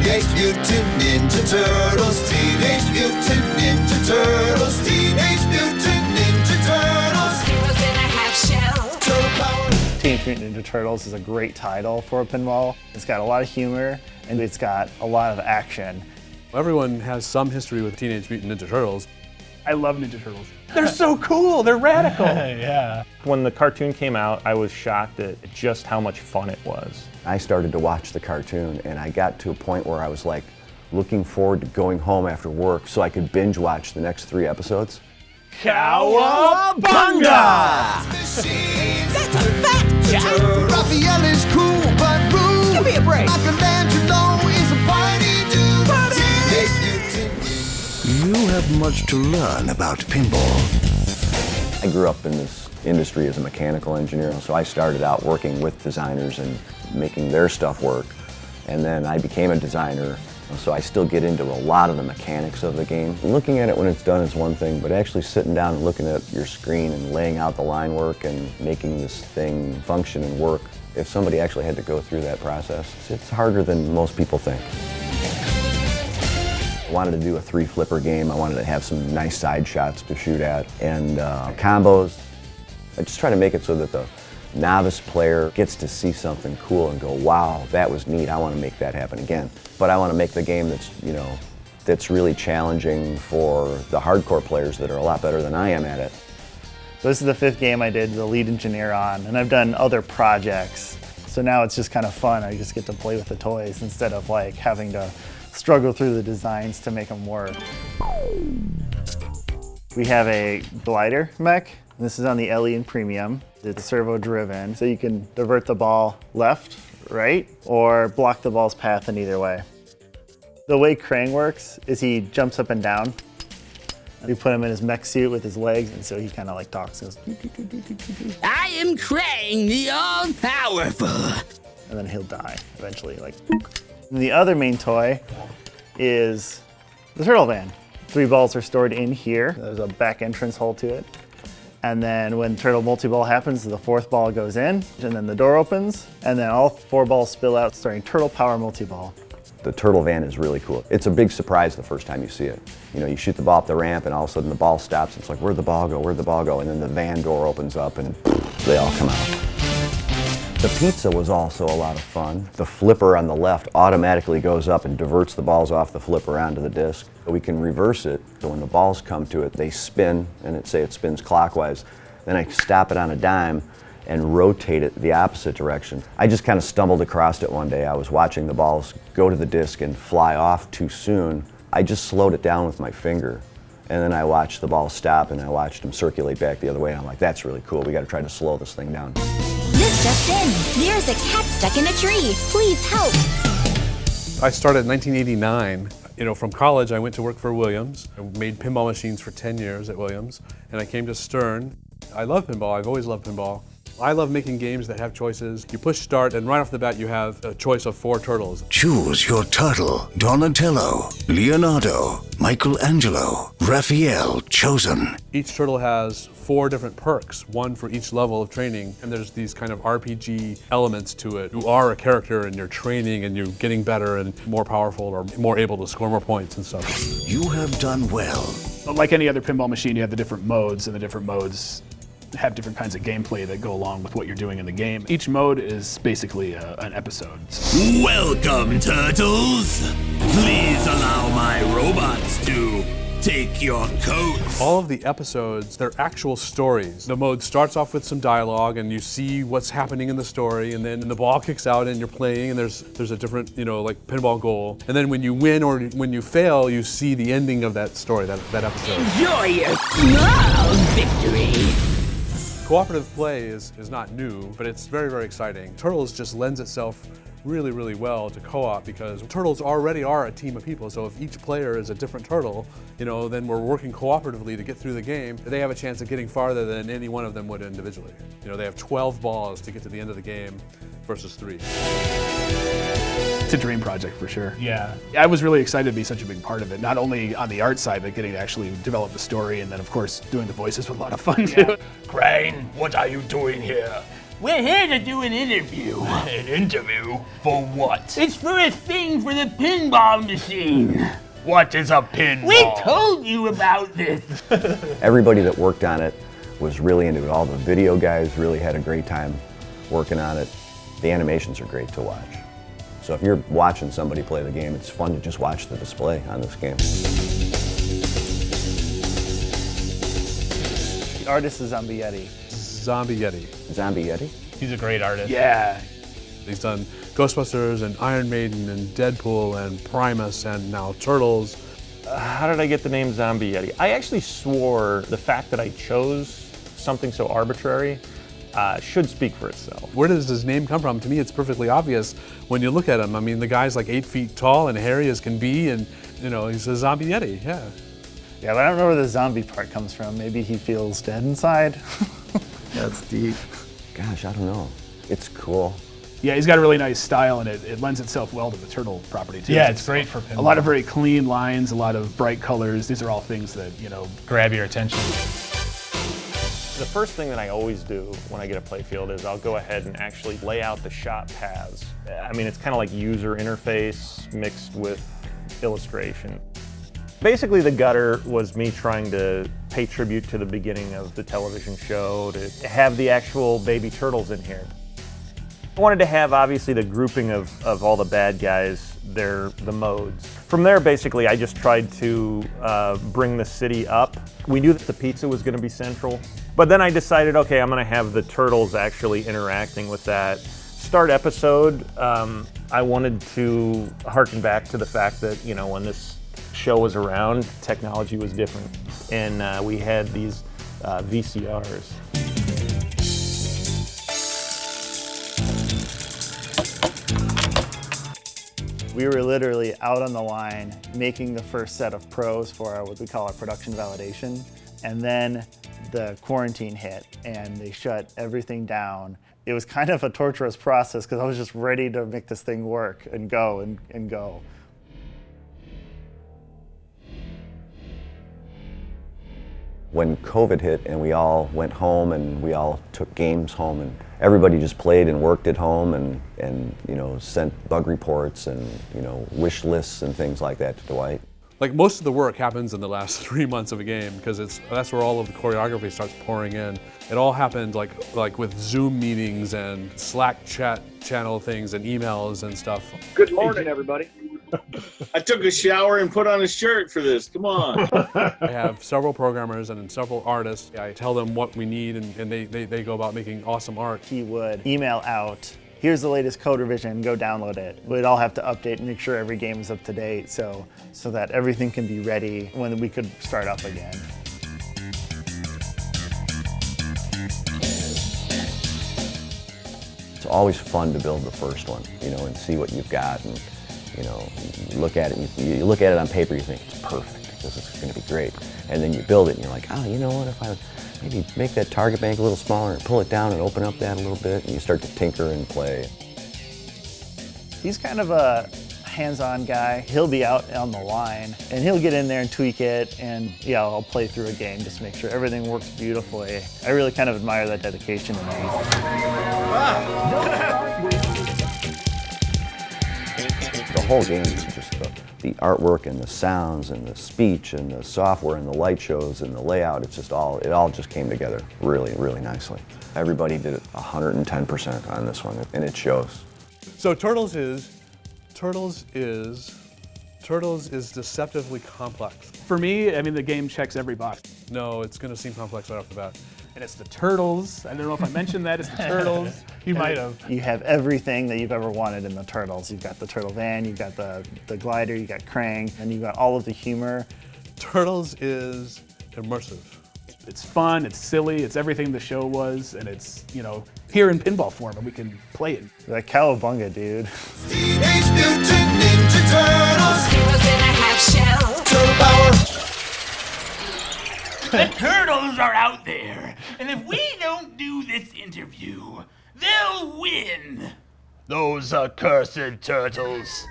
Teenage Mutant Ninja Turtles, Teenage Mutant Ninja Turtles, Teenage Mutant Ninja Turtles. Heroes in a half shell. Turtle power. Teenage Mutant Ninja Turtles is a great title for a pinball. It's got a lot of humor and it's got a lot of action. Everyone has some history with Teenage Mutant Ninja Turtles. I love Ninja Turtles. They're so cool, they're radical. Yeah. When the cartoon came out, I was shocked at just how much fun it was. I started to watch the cartoon and I got to a point where I was like looking forward to going home after work so I could binge watch the next 3 episodes. Cowabunga! That's a fact, Jack. Raphael is cool but rude. Give me a break. Michelangelo is a party dude. Teenage Mutant. You have much to learn about pinball. I grew up in this industry as a mechanical engineer, so I started out working with designers and making their stuff work. And then I became a designer, so I still get into a lot of the mechanics of the game. Looking at it when it's done is one thing, but actually sitting down and looking at your screen and laying out the line work and making this thing function and work, if somebody actually had to go through that process, it's harder than most people think. I wanted to do a 3 flipper game. I wanted to have some nice side shots to shoot at and combos. I just try to make it so that the novice player gets to see something cool and go, wow, that was neat, I want to make that happen again. But I want to make the game that's, that's really challenging for the hardcore players that are a lot better than I am at it. So this is the 5th game I did the lead engineer on, and I've done other projects. So now it's just kind of fun. I just get to play with the toys instead of like having to struggle through the designs to make them work. We have a glider mech. This is on the LE and Premium. It's servo driven, so you can divert the ball left, right, or block the ball's path in either way. The way Krang works is he jumps up and down. We put him in his mech suit with his legs, and so he kind of like talks. Goes, doo, doo, doo, doo, doo, doo. I am Krang, the all-powerful. And then he'll die eventually, like. And the other main toy is the turtle van. 3 balls are stored in here. There's a back entrance hole to it. And then when turtle multi-ball happens, the 4th ball goes in, and then the door opens, and then all 4 balls spill out, starting turtle power multi-ball. The turtle van is really cool. It's a big surprise the first time you see it. You shoot the ball up the ramp and all of a sudden the ball stops. It's like, where'd the ball go? Where'd the ball go? And then the van door opens up and they all come out. The pizza was also a lot of fun. The flipper on the left automatically goes up and diverts the balls off the flipper onto the disc. We can reverse it, so when the balls come to it, they spin, and say it spins clockwise. Then I stop it on a dime and rotate it the opposite direction. I just kind of stumbled across it one day. I was watching the balls go to the disc and fly off too soon. I just slowed it down with my finger. And then I watched the ball stop and I watched them circulate back the other way. And I'm like, that's really cool. We got to try to slow this thing down. This just in. There's a cat stuck in a tree. Please help. I started in 1989. From college, I went to work for Williams. I made pinball machines for 10 years at Williams. And I came to Stern. I love pinball. I've always loved pinball. I love making games that have choices. You push start, and right off the bat, you have a choice of 4 turtles. Choose your turtle. Donatello, Leonardo, Michelangelo, Raphael, chosen. Each turtle has 4 different perks, 1 for each level of training, and there's these kind of RPG elements to it. You are a character, and you're training, and you're getting better and more powerful, or more able to score more points and stuff. You have done well. Like any other pinball machine, you have the different modes, and the different modes have different kinds of gameplay that go along with what you're doing in the game. Each mode is basically an episode. Welcome, turtles. Please allow my robots to take your coats. All of the episodes, they're actual stories. The mode starts off with some dialogue and you see what's happening in the story, and then the ball kicks out and you're playing and there's a different, like pinball goal. And then when you win or when you fail, you see the ending of that story, that episode. Enjoy your small victory. Cooperative play is not new, but it's very, very exciting. Turtles just lends itself really, really well to co-op because turtles already are a team of people. So if each player is a different turtle, then we're working cooperatively to get through the game. They have a chance of getting farther than any one of them would individually. They have 12 balls to get to the end of the game versus 3. It's a dream project for sure. Yeah. I was really excited to be such a big part of it, not only on the art side, but getting to actually develop the story, and then of course doing the voices was a lot of fun too. Crane, what are you doing here? We're here to do an interview. An interview? For what? It's for a thing for the pinball machine. What is a pinball? We told you about this. Everybody that worked on it was really into it. All the video guys really had a great time working on it. The animations are great to watch. So if you're watching somebody play the game, it's fun to just watch the display on this game. The artist is Zombie Yeti. Zombie Yeti. Zombie Yeti? He's a great artist. Yeah. He's done Ghostbusters and Iron Maiden and Deadpool and Primus and now Turtles. How did I get the name Zombie Yeti? I actually swore the fact that I chose something so arbitrary should speak for itself. Where does his name come from? To me, it's perfectly obvious when you look at him. I mean, the guy's like 8 feet tall and hairy as can be, and you know, he's a Zombie Yeti, yeah. Yeah, but I don't know where the zombie part comes from. Maybe he feels dead inside. That's deep. Gosh, I don't know. It's cool. Yeah, he's got a really nice style, and it lends itself well to the turtle property too. Yeah, it's great for pinball. A lot of very clean lines, a lot of bright colors. These are all things that, you know, grab your attention. The first thing that I always do when I get a playfield is I'll go ahead and actually lay out the shot paths. I mean, it's kind of like user interface mixed with illustration. Basically, the gutter was me trying to pay tribute to the beginning of the television show, to have the actual baby turtles in here. I wanted to have, obviously, the grouping of all the bad guys, the modes. From there, basically, I just tried to bring the city up. We knew that the pizza was going to be central, but then I decided, okay, I'm going to have the turtles actually interacting with that. Start episode, I wanted to harken back to the fact that, you know, when this show was around, technology was different, and we had these VCRs. We were literally out on the line making the first set of pros for what we call our production validation, and then the quarantine hit and they shut everything down. It was kind of a torturous process because I was just ready to make this thing work and go and go. When COVID hit and we all went home and we all took games home and everybody just played and worked at home and you know, sent bug reports and, you know, wish lists and things like that to Dwight. Like most of the work happens in the last 3 months of a game because that's where all of the choreography starts pouring in. It all happened like with Zoom meetings and Slack chat channel things and emails and stuff. Good morning, everybody. I took a shower and put on a shirt for this. Come on. I have several programmers and several artists. I tell them what we need and they go about making awesome art. He would email out, here's the latest code revision, go download it. We'd all have to update and make sure every game is up to date so that everything can be ready when we could start up again. It's always fun to build the first one, you know, and see what you've got and, you know, you look at it, you look at it on paper, you think it's perfect, this is going to be great. And then you build it and you're like, oh, you know what, if I maybe make that target bank a little smaller and pull it down and open up that a little bit, and you start to tinker and play. He's kind of a hands-on guy. He'll be out on the line and he'll get in there and tweak it, and yeah, I'll play through a game just to make sure everything works beautifully. I really kind of admire that dedication in me. The whole game is just the artwork and the sounds and the speech and the software and the light shows and the layout. It's just it all just came together really, really nicely. Everybody did it 110% on this one, and it shows. So Turtles is deceptively complex. For me, I mean, the game checks every box. No, it's going to seem complex right off the bat. And it's the Turtles. I don't know if I mentioned that. It's the Turtles. You might have. You have everything that you've ever wanted in the Turtles. You've got the turtle van, you've got the glider, you've got Krang, and you've got all of the humor. Turtles is immersive. It's fun, it's silly, it's everything the show was, and it's, you know, here in pinball form, and we can play it. That cowabunga, dude. Teenage Mutant Ninja Turtles. Heroes in a half shell. Turtle power. The turtles are out there, and if we don't do this interview, they'll win. Those accursed turtles.